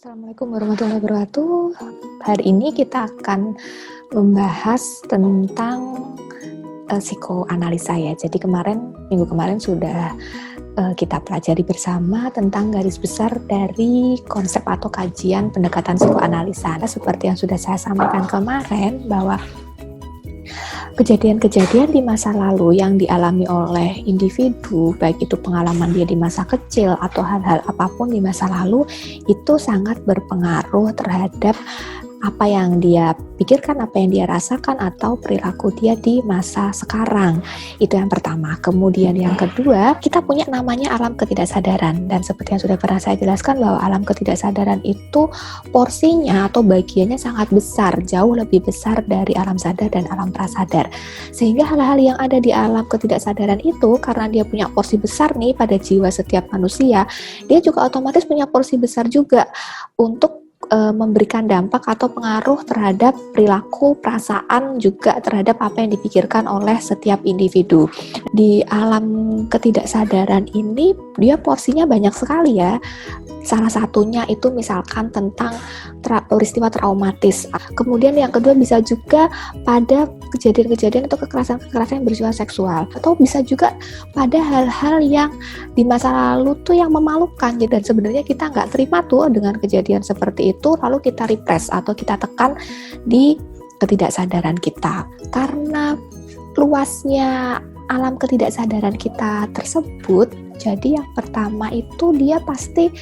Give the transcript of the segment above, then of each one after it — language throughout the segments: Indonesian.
Assalamualaikum warahmatullahi wabarakatuh. Hari ini kita akan membahas tentang psikoanalisa ya. Jadi minggu kemarin sudah kita pelajari bersama tentang garis besar dari konsep atau kajian pendekatan psikoanalisa. Seperti yang sudah saya sampaikan kemarin bahwa kejadian-kejadian di masa lalu yang dialami oleh individu, baik itu pengalaman dia di masa kecil atau hal-hal apapun di masa lalu, itu sangat berpengaruh terhadap apa yang dia pikirkan, apa yang dia rasakan, atau perilaku dia di masa sekarang. Itu yang pertama. Kemudian yang kedua, kita punya namanya alam ketidaksadaran. Dan seperti yang sudah pernah saya jelaskan bahwa alam ketidaksadaran itu porsinya atau bagiannya sangat besar, jauh lebih besar dari alam sadar dan alam prasadar. Sehingga hal-hal yang ada di alam ketidaksadaran itu, karena dia punya porsi besar nih pada jiwa setiap manusia, dia juga otomatis punya porsi besar juga untuk memberikan dampak atau pengaruh terhadap perilaku, perasaan, juga terhadap apa yang dipikirkan oleh setiap individu. Di alam ketidaksadaran ini dia porsinya banyak sekali ya. Salah satunya itu misalkan tentang peristiwa traumatis. Kemudian yang kedua bisa juga pada kejadian-kejadian atau kekerasan yang bersifat seksual. Atau bisa juga pada hal-hal yang di masa lalu tuh yang memalukan. Dan sebenarnya kita nggak terima tuh dengan kejadian seperti itu, lalu kita repress atau kita tekan di ketidaksadaran kita. Karena luasnya alam ketidaksadaran kita tersebut, jadi yang pertama itu dia pasti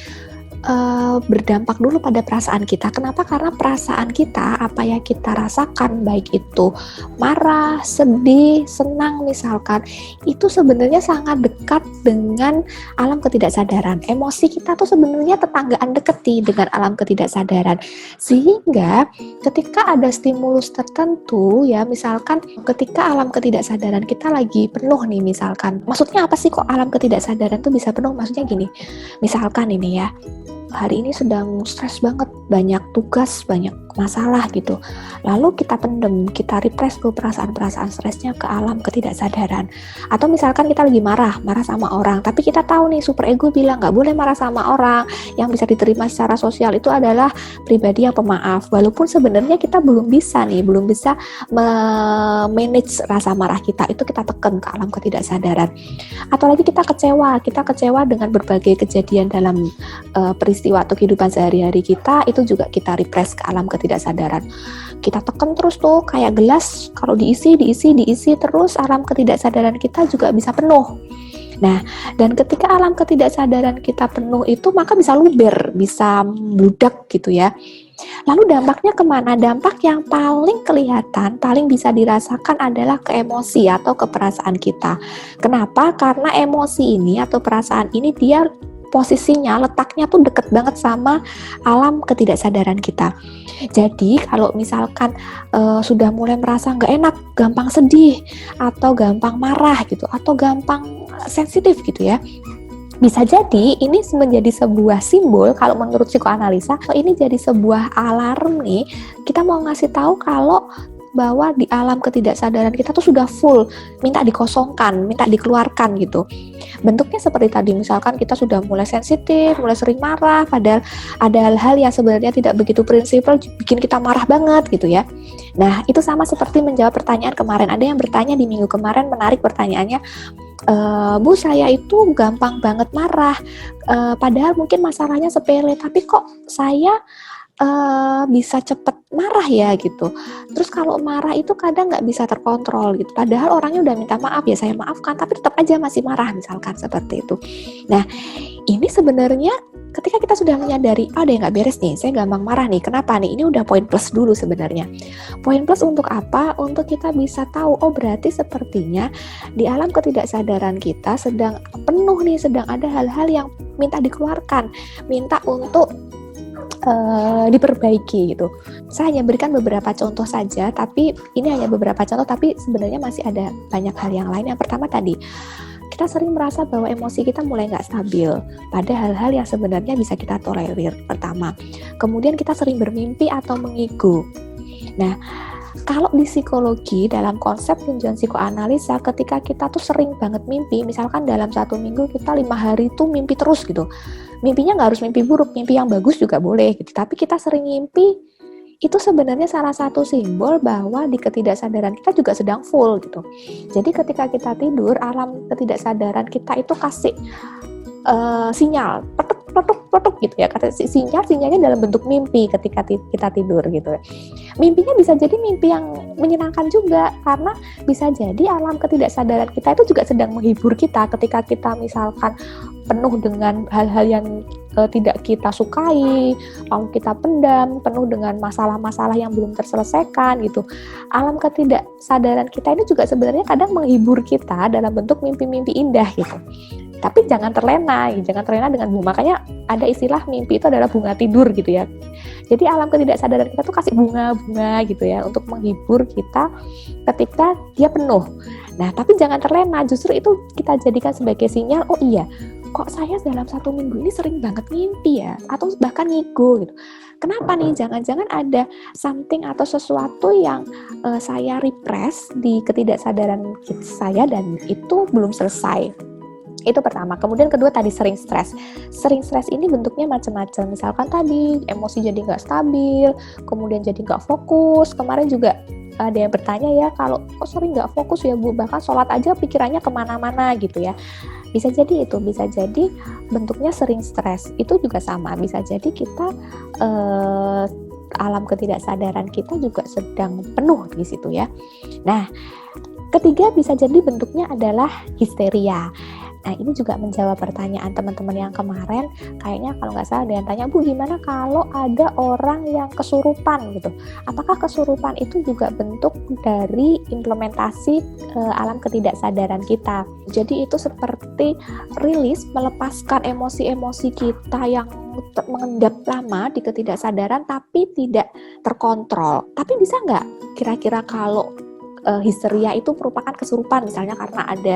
berdampak dulu pada perasaan kita. Kenapa? Karena perasaan kita, apa yang kita rasakan, baik itu marah, sedih, senang misalkan, itu sebenarnya sangat dekat dengan alam ketidaksadaran. Emosi kita tuh sebenarnya tetanggaan deketi dengan alam ketidaksadaran. Sehingga ketika ada stimulus tertentu ya, misalkan ketika alam ketidaksadaran kita lagi penuh nih misalkan. Maksudnya apa sih kok alam ketidaksadaran tuh bisa penuh? Maksudnya gini, misalkan ini ya, hari ini sedang stres banget, banyak tugas, banyak masalah gitu. Lalu kita pendem, kita repress tuh perasaan-perasaan stresnya ke alam ketidaksadaran. Atau misalkan kita lagi marah sama orang, tapi kita tahu nih super ego bilang nggak boleh marah sama orang, yang bisa diterima secara sosial itu adalah pribadi yang pemaaf. Walaupun sebenarnya kita belum bisa manage rasa marah kita, itu kita tekan ke alam ketidaksadaran. Atau lagi kita kecewa dengan berbagai kejadian dalam peristiwa atau kehidupan sehari-hari kita, itu juga kita repress ke alam ketidaksadaran. Kita tekan terus tuh kayak gelas, kalau diisi terus, alam ketidaksadaran kita juga bisa penuh. Nah, dan ketika alam ketidaksadaran kita penuh itu, maka bisa luber, bisa meledak gitu ya. Lalu dampaknya kemana? Dampak yang paling kelihatan, paling bisa dirasakan adalah ke emosi atau ke perasaan kita. Kenapa? Karena emosi ini atau perasaan ini dia posisinya, letaknya tuh deket banget sama alam ketidaksadaran kita. Jadi kalau misalkan sudah mulai merasa nggak enak, gampang sedih, atau gampang marah gitu, atau gampang sensitif gitu ya, bisa jadi ini menjadi sebuah simbol. Kalau menurut psikoanalisa, ini jadi sebuah alarm nih, kita mau ngasih tahu kalau bahwa di alam ketidaksadaran kita tuh sudah full, minta dikosongkan, minta dikeluarkan gitu. Bentuknya seperti tadi, misalkan kita sudah mulai sensitif, mulai sering marah, padahal ada hal-hal yang sebenarnya tidak begitu prinsipal bikin kita marah banget gitu ya. Nah, itu sama seperti menjawab pertanyaan kemarin. Ada yang bertanya di minggu kemarin, menarik pertanyaannya, Bu, saya itu gampang banget marah, padahal mungkin masalahnya sepele, tapi kok saya bisa cepet marah ya gitu. Terus kalau marah itu kadang nggak bisa terkontrol gitu. Padahal orangnya udah minta maaf, ya saya maafkan, tapi tetap aja masih marah misalkan seperti itu. Nah, ini sebenarnya ketika kita sudah menyadari, ada yang nggak beres nih, saya gampang marah nih. Kenapa nih? Ini udah poin plus dulu sebenarnya. Poin plus untuk apa? Untuk kita bisa tahu, oh berarti sepertinya di alam ketidaksadaran kita sedang penuh nih, sedang ada hal-hal yang minta dikeluarkan, minta untuk diperbaiki gitu. Saya hanya berikan beberapa contoh saja, tapi ini hanya beberapa contoh, tapi sebenarnya masih ada banyak hal yang lain. Yang pertama tadi, kita sering merasa bahwa emosi kita mulai nggak stabil pada hal-hal yang sebenarnya bisa kita tolerir, pertama. Kemudian kita sering bermimpi atau mengigo. Nah, Kalau di psikologi, dalam konsep tinjauan psikoanalisa, ketika kita tuh sering banget mimpi, misalkan dalam 1 minggu kita 5 hari tuh mimpi terus gitu. Mimpinya nggak harus mimpi buruk, mimpi yang bagus juga boleh gitu. Tapi kita sering mimpi, itu sebenarnya salah satu simbol bahwa di ketidaksadaran kita juga sedang full gitu. Jadi ketika kita tidur, alam ketidaksadaran kita itu kasih sinyal, petuk gitu ya. Sinyalnya dalam bentuk mimpi ketika kita tidur gitu. Mimpinya bisa jadi mimpi yang menyenangkan juga, karena bisa jadi alam ketidaksadaran kita itu juga sedang menghibur kita ketika kita misalkan penuh dengan hal-hal yang tidak kita sukai, lalu kita pendam, penuh dengan masalah-masalah yang belum terselesaikan gitu. Alam ketidaksadaran kita ini juga sebenarnya kadang menghibur kita dalam bentuk mimpi-mimpi indah gitu. Tapi jangan terlena dengan bunga. Makanya ada istilah mimpi itu adalah bunga tidur gitu ya. Jadi alam ketidaksadaran kita tuh kasih bunga-bunga gitu ya untuk menghibur kita ketika dia penuh. Nah, tapi jangan terlena, justru itu kita jadikan sebagai sinyal, oh iya, kok saya dalam 1 minggu ini sering banget mimpi ya, atau bahkan ngigo gitu. Kenapa nih? Jangan-jangan ada something atau sesuatu yang saya repress di ketidaksadaran saya dan itu belum selesai. Itu pertama. Kemudian kedua tadi sering stres. Sering stres ini bentuknya macam-macam. Misalkan tadi emosi jadi nggak stabil, kemudian jadi nggak fokus. Kemarin juga ada yang bertanya ya, kalau kok sering nggak fokus ya Bu, bahkan sholat aja pikirannya kemana-mana gitu ya. Bisa jadi itu, bisa jadi bentuknya sering stres. Itu juga sama, bisa jadi kita alam ketidaksadaran kita juga sedang penuh di situ ya. Nah, ketiga bisa jadi bentuknya adalah histeria. Nah, ini juga menjawab pertanyaan teman-teman yang kemarin. Kayaknya kalau nggak salah ada yang tanya, Bu, gimana kalau ada orang yang kesurupan gitu? Apakah kesurupan itu juga bentuk dari implementasi alam ketidaksadaran kita? Jadi itu seperti rilis, melepaskan emosi-emosi kita yang mengendap lama di ketidaksadaran tapi tidak terkontrol. Tapi bisa nggak kira-kira kalau histeria itu merupakan kesurupan, misalnya karena ada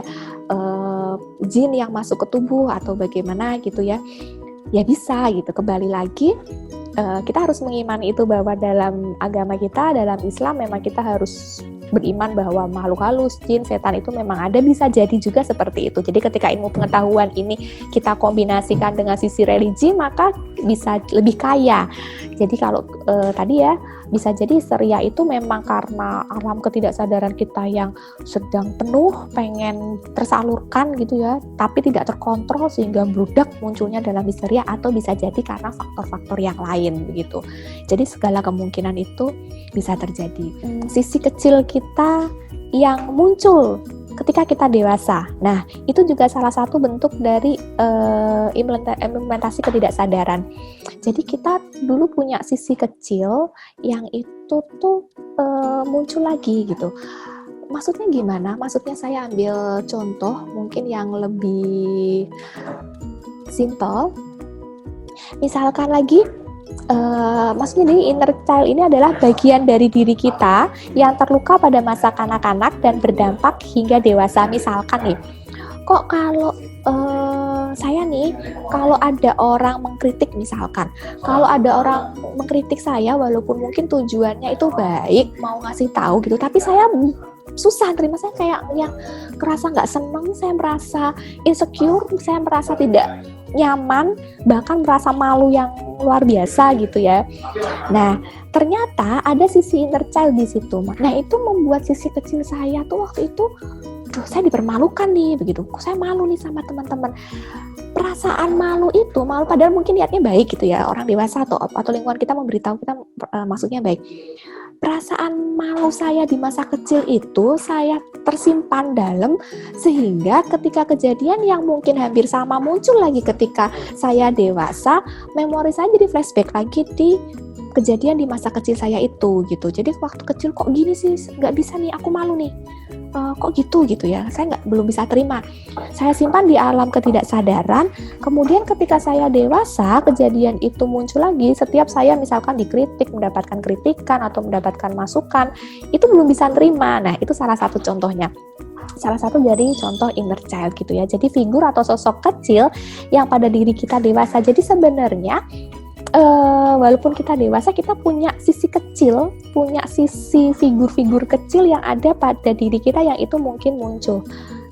jin yang masuk ke tubuh atau bagaimana gitu ya bisa gitu. Kembali lagi kita harus mengimani itu, bahwa dalam agama kita, dalam Islam memang kita harus beriman bahwa makhluk halus, jin, setan itu memang ada, bisa jadi juga seperti itu. Jadi ketika ilmu pengetahuan ini kita kombinasikan dengan sisi religi, maka bisa lebih kaya. Jadi kalau tadi ya, bisa jadi histeria itu memang karena alam ketidaksadaran kita yang sedang penuh, pengen tersalurkan gitu ya, tapi tidak terkontrol sehingga bludak munculnya dalam histeria, atau bisa jadi karena faktor-faktor yang lain begitu. Jadi segala kemungkinan itu bisa terjadi. Sisi kecil kita yang muncul ketika kita dewasa. Nah, itu juga salah satu bentuk dari implementasi ketidaksadaran. Jadi kita dulu punya sisi kecil yang itu tuh muncul lagi gitu. Maksudnya gimana? Maksudnya saya ambil contoh mungkin yang lebih simple. Misalkan lagi, maksudnya nih, inner child ini adalah bagian dari diri kita yang terluka pada masa kanak-kanak dan berdampak hingga dewasa. Misalkan nih, kok kalau saya nih, kalau ada orang mengkritik, misalkan kalau ada orang mengkritik saya, walaupun mungkin tujuannya itu baik, mau ngasih tahu gitu, tapi saya susah terima, saya kayak yang kerasa nggak seneng, saya merasa insecure, saya merasa tidak nyaman, bahkan merasa malu yang luar biasa gitu ya. Nah, ternyata ada sisi inner child di situ. Nah, itu membuat sisi kecil saya tuh waktu itu, saya dipermalukan nih begitu. Kok saya malu nih sama teman-teman. Perasaan malu itu, malu padahal mungkin niatnya baik gitu ya, orang dewasa atau lingkungan kita memberitahu kita maksudnya baik. Perasaan malu saya di masa kecil itu saya tersimpan dalam, sehingga ketika kejadian yang mungkin hampir sama muncul lagi ketika saya dewasa, memori saya jadi flashback lagi di kejadian di masa kecil saya itu gitu. Jadi waktu kecil kok gini sih, nggak bisa nih, aku malu nih. Kok gitu ya, saya belum bisa terima. Saya simpan di alam ketidaksadaran. Kemudian ketika saya dewasa, kejadian itu muncul lagi. Setiap saya misalkan dikritik, mendapatkan kritikan atau mendapatkan masukan, itu belum bisa terima. Nah, itu salah satu contohnya. Salah satu dari contoh inner child gitu ya. Jadi figur atau sosok kecil yang pada diri kita dewasa. Jadi sebenarnya walaupun kita dewasa, kita punya sisi kecil, punya sisi figur-figur kecil yang ada pada diri kita yang itu mungkin muncul.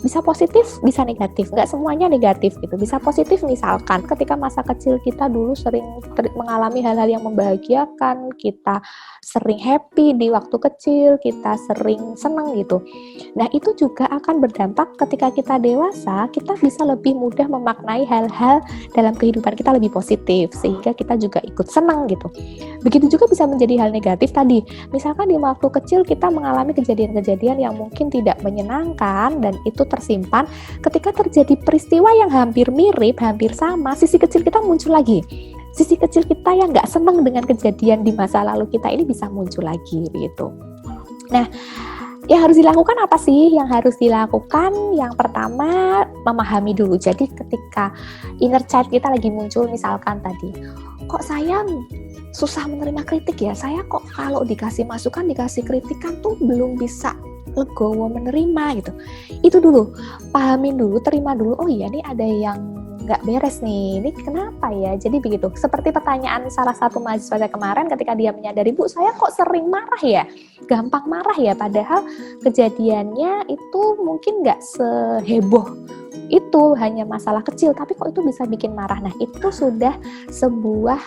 Bisa positif, bisa negatif, nggak semuanya negatif gitu. Bisa positif misalkan ketika masa kecil kita dulu sering mengalami hal-hal yang membahagiakan, kita sering happy di waktu kecil, kita sering seneng gitu. Nah itu juga akan berdampak ketika kita dewasa, kita bisa lebih mudah memaknai hal-hal dalam kehidupan kita lebih positif, sehingga kita juga ikut seneng gitu. Begitu juga bisa menjadi hal negatif tadi, misalkan di waktu kecil kita mengalami kejadian-kejadian yang mungkin tidak menyenangkan dan itu tersimpan, ketika terjadi peristiwa yang hampir mirip, hampir sama, sisi kecil kita muncul lagi. Sisi kecil kita yang nggak seneng dengan kejadian di masa lalu kita ini bisa muncul lagi gitu. Nah, yang harus dilakukan apa sih? Yang harus dilakukan yang pertama, memahami dulu. Jadi ketika inner child kita lagi muncul, misalkan tadi, kok saya susah menerima kritik ya, saya kok kalau dikasih masukan, dikasih kritikan tuh belum bisa legowo menerima gitu. Itu dulu, pahamin dulu, terima dulu, oh iya nih ada yang nggak beres nih, ini kenapa ya? Jadi begitu, seperti pertanyaan salah satu mahasiswa kemarin ketika dia menyadari, Bu saya kok sering marah ya, gampang marah ya, padahal kejadiannya itu mungkin nggak seheboh itu, hanya masalah kecil, tapi kok itu bisa bikin marah. Nah itu sudah sebuah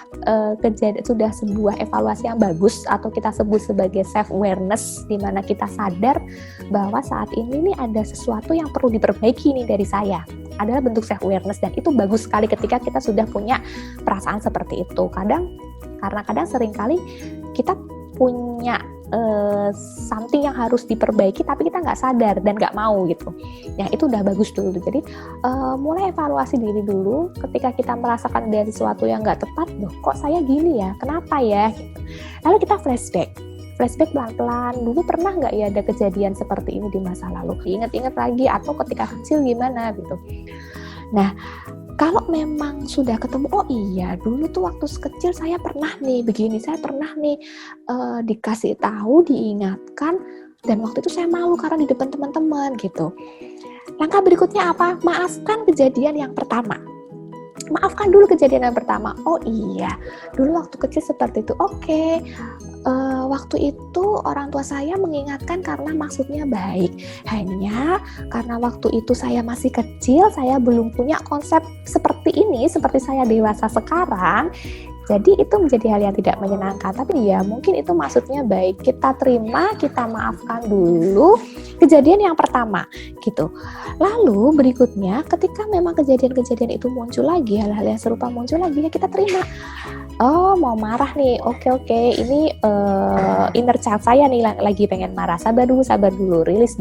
sudah sebuah evaluasi yang bagus, atau kita sebut sebagai self awareness, di mana kita sadar bahwa saat ini nih ada sesuatu yang perlu diperbaiki nih dari saya, adalah bentuk self awareness, dan itu bagus sekali ketika kita sudah punya perasaan seperti itu. Karena kadang seringkali kita punya something yang harus diperbaiki tapi kita nggak sadar dan nggak mau gitu. Ya itu udah bagus dulu. Jadi mulai evaluasi diri dulu ketika kita merasakan ada sesuatu yang nggak tepat. Loh kok saya gini ya? Kenapa ya? Gitu. Lalu kita flashback pelan-pelan. Dulu pernah nggak ya ada kejadian seperti ini di masa lalu? Ingat-ingat lagi, atau ketika kecil gimana gitu. Nah, kalau memang sudah ketemu, oh iya dulu tuh waktu kecil saya pernah nih begini, saya pernah nih dikasih tahu, diingatkan, dan waktu itu saya malu karena di depan teman-teman gitu. Langkah berikutnya apa? Maafkan kejadian yang pertama. Maafkan dulu kejadian yang pertama. Oh iya, dulu waktu kecil seperti itu. Oke. Waktu itu orang tua saya mengingatkan karena maksudnya baik. Hanya karena waktu itu saya masih kecil, saya belum punya konsep seperti ini, seperti saya dewasa sekarang. Jadi itu menjadi hal yang tidak menyenangkan. Tapi ya mungkin itu maksudnya baik. Kita terima, kita maafkan dulu kejadian yang pertama gitu. Lalu berikutnya ketika memang kejadian-kejadian itu muncul lagi, hal-hal yang serupa muncul lagi, ya kita terima. Oh mau marah nih, oke, ini inner child saya nih lagi pengen marah, sabar dulu, rilis,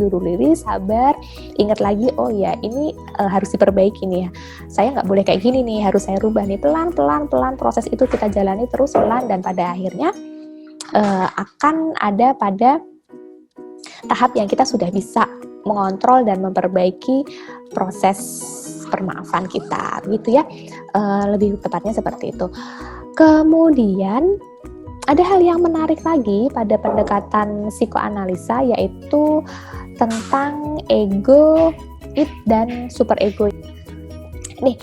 sabar, ingat lagi, oh ya ini harus diperbaiki nih ya, saya nggak boleh kayak gini nih, harus saya rubah nih, pelan, proses itu kita jalani terus pelan, dan pada akhirnya akan ada pada tahap yang kita sudah bisa mengontrol dan memperbaiki proses permaafan kita, gitu ya, lebih tepatnya seperti itu. Kemudian ada hal yang menarik lagi pada pendekatan psikoanalisa, yaitu tentang ego, id, dan super ego. Nih,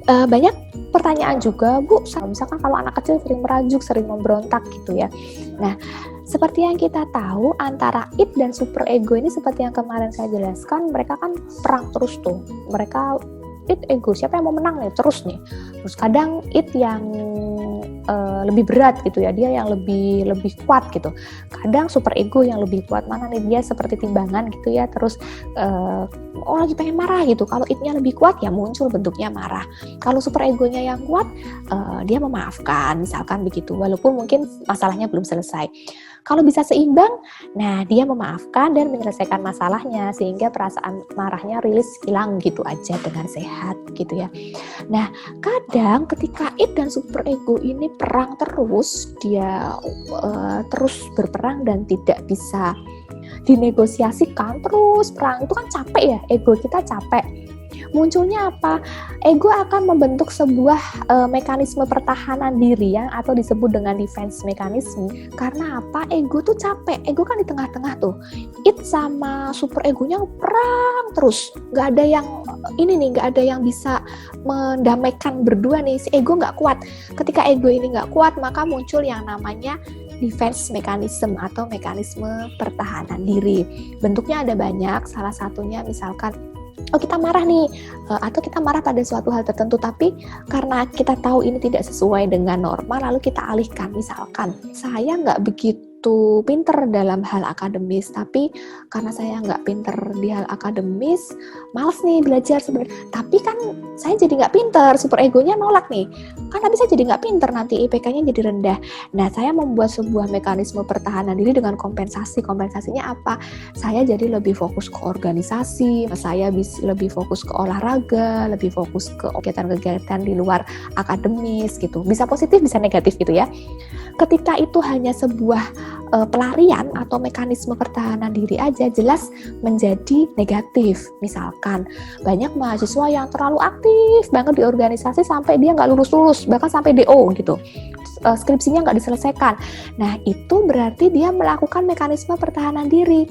banyak pertanyaan juga, Bu, misalkan kalau anak kecil sering merajuk, sering memberontak gitu ya. Nah, seperti yang kita tahu, antara id dan super ego ini seperti yang kemarin saya jelaskan, mereka kan perang terus tuh. Mereka id, ego, siapa yang mau menang nih, terus nih. Terus kadang id yang lebih berat gitu ya, dia yang lebih kuat gitu. Kadang super ego yang lebih kuat, mana nih dia seperti timbangan gitu ya. Terus lagi pengen marah gitu, kalau id-nya lebih kuat ya muncul bentuknya marah. Kalau super egonya yang kuat, dia memaafkan misalkan begitu, walaupun mungkin masalahnya belum selesai. Kalau bisa seimbang, nah dia memaafkan dan menyelesaikan masalahnya, sehingga perasaan marahnya rilis, hilang gitu aja dengan sehat gitu ya. Nah kadang ketika id dan super ego ini perang terus, dia terus berperang dan tidak bisa dinegosiasikan, terus perang, itu kan capek ya, ego kita capek. Munculnya apa? Ego akan membentuk sebuah mekanisme pertahanan diri yang atau disebut dengan defense mechanism. Karena apa? Ego tuh capek. Ego kan di tengah-tengah tuh. It sama super egonya perang terus. Gak ada yang gak ada yang bisa mendamaikan berdua nih. Si ego nggak kuat. Ketika ego ini nggak kuat, maka muncul yang namanya defense mechanism atau mekanisme pertahanan diri. Bentuknya ada banyak, salah satunya misalkan kita marah nih, atau kita marah pada suatu hal tertentu, tapi karena kita tahu ini tidak sesuai dengan norma, lalu kita alihkan. Misalkan, saya nggak begitu pinter dalam hal akademis, tapi karena saya nggak pinter di hal akademis, males nih belajar sebenarnya. Tapi kan saya jadi nggak pinter, super egonya nolak nih. Kan tapi saya jadi nggak pinter, nanti IPK-nya jadi rendah. Nah, saya membuat sebuah mekanisme pertahanan diri dengan kompensasi. Kompensasinya apa? Saya jadi lebih fokus ke organisasi, saya bisa lebih fokus ke olahraga, lebih fokus ke kegiatan-kegiatan di luar akademis gitu. Bisa positif, bisa negatif gitu ya. Ketika itu hanya sebuah pelarian atau mekanisme pertahanan diri aja, jelas menjadi negatif. Misalkan banyak mahasiswa yang terlalu aktif banget di organisasi sampai dia nggak lulus-lulus, bahkan sampai DO gitu, skripsinya nggak diselesaikan. Nah, itu berarti dia melakukan mekanisme pertahanan diri.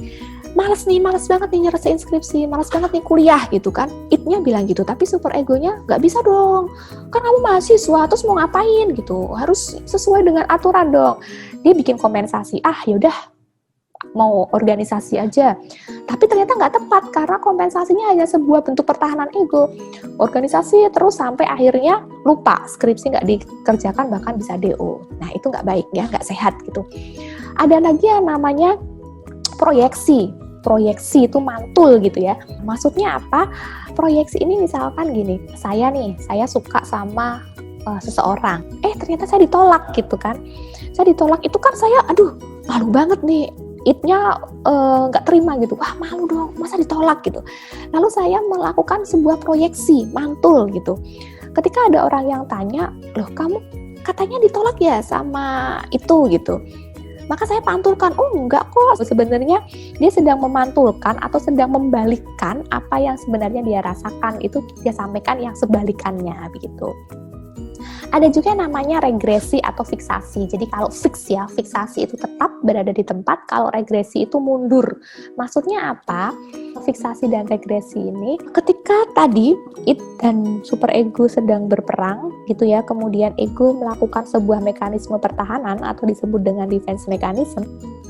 Males banget nih nyelesain skripsi, males banget nih kuliah gitu kan. It-nya bilang gitu, tapi super egonya nggak bisa dong. Kan kamu mahasiswa, terus mau ngapain gitu? Harus sesuai dengan aturan dong. Dia bikin kompensasi, yaudah mau organisasi aja. Tapi ternyata nggak tepat karena kompensasinya hanya sebuah bentuk pertahanan ego. Organisasi terus sampai akhirnya lupa, skripsi nggak dikerjakan bahkan bisa DO. Nah, itu nggak baik ya, nggak sehat gitu. Ada lagi yang namanya proyeksi. Proyeksi itu mantul gitu ya. Maksudnya apa? Proyeksi ini misalkan gini, saya suka sama seseorang. Ternyata saya ditolak gitu kan. Saya ditolak itu kan saya, malu banget nih. It-nya nggak terima gitu. Wah, malu dong, masa ditolak gitu. Lalu saya melakukan sebuah proyeksi, mantul gitu. Ketika ada orang yang tanya, loh kamu katanya ditolak ya sama itu gitu. Maka saya pantulkan, enggak kok, sebenarnya dia sedang memantulkan atau sedang membalikkan apa yang sebenarnya dia rasakan, itu dia sampaikan yang sebalikannya begitu. Ada juga yang namanya regresi atau fiksasi. Jadi kalau fiksasi itu tetap berada di tempat, kalau regresi itu mundur. Maksudnya apa? Fiksasi dan regresi ini ketika tadi it dan super ego sedang berperang gitu ya, kemudian ego melakukan sebuah mekanisme pertahanan atau disebut dengan defense mechanism.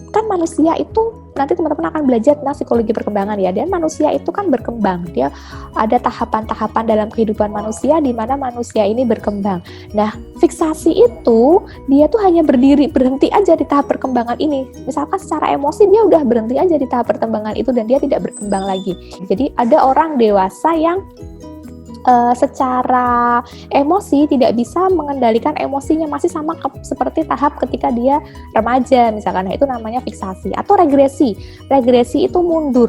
Kan manusia itu, nanti teman-teman akan belajar tentang psikologi perkembangan ya, dan manusia itu kan berkembang, dia ada tahapan-tahapan dalam kehidupan manusia di mana manusia ini berkembang. Nah, fiksasi itu dia tuh hanya berhenti aja di tahap perkembangan ini. Misalkan secara emosi dia udah berhenti aja di tahap perkembangan itu dan dia tidak berkembang lagi. Jadi ada orang dewasa yang secara emosi tidak bisa mengendalikan emosinya, masih sama seperti tahap ketika dia remaja misalkan. Nah, itu namanya fiksasi. Atau regresi itu mundur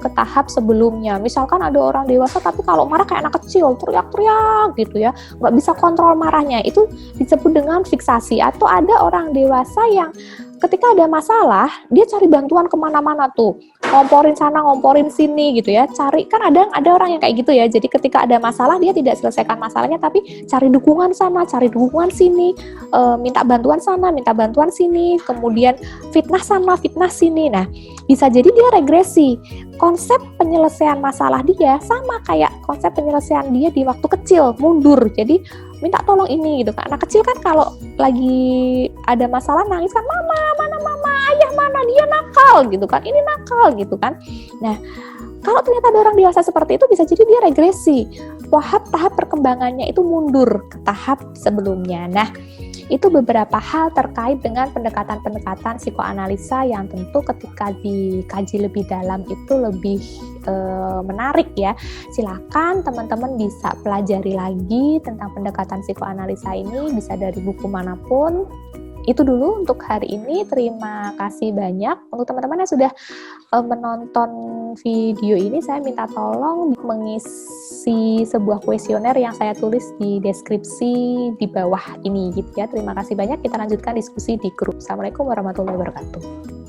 ke tahap sebelumnya. Misalkan ada orang dewasa tapi kalau marah kayak anak kecil, teriak-teriak gitu ya, nggak bisa kontrol marahnya, itu disebut dengan fiksasi. Atau ada orang dewasa yang ketika ada masalah, dia cari bantuan kemana-mana tuh, ngomporin sana, ngomporin sini gitu ya, cari, kan ada orang yang kayak gitu ya, jadi ketika ada masalah, dia tidak selesaikan masalahnya, tapi cari dukungan sana, cari dukungan sini, minta bantuan sana, minta bantuan sini, kemudian fitnah sana, fitnah sini. Nah, bisa jadi dia regresi. Konsep penyelesaian masalah dia sama kayak konsep penyelesaian dia di waktu kecil, mundur, jadi minta tolong ini gitu kan. Anak kecil kan kalau lagi ada masalah nangis kan, mama, ayah mana, dia nakal gitu kan, ini nakal gitu kan. Nah, kalau ternyata ada orang dewasa seperti itu, bisa jadi dia regresi. Tahap perkembangannya itu mundur ke tahap sebelumnya. Nah, itu beberapa hal terkait dengan pendekatan-pendekatan psikoanalisa yang tentu ketika dikaji lebih dalam itu lebih menarik ya. Silakan teman-teman bisa pelajari lagi tentang pendekatan psikoanalisa ini, bisa dari buku manapun. Itu dulu untuk hari ini. Terima kasih banyak untuk teman-teman yang sudah menonton video ini. Saya minta tolong mengisi sebuah kuesioner yang saya tulis di deskripsi di bawah ini gitu ya. Terima kasih banyak. Kita lanjutkan diskusi di grup. Assalamualaikum warahmatullahi wabarakatuh.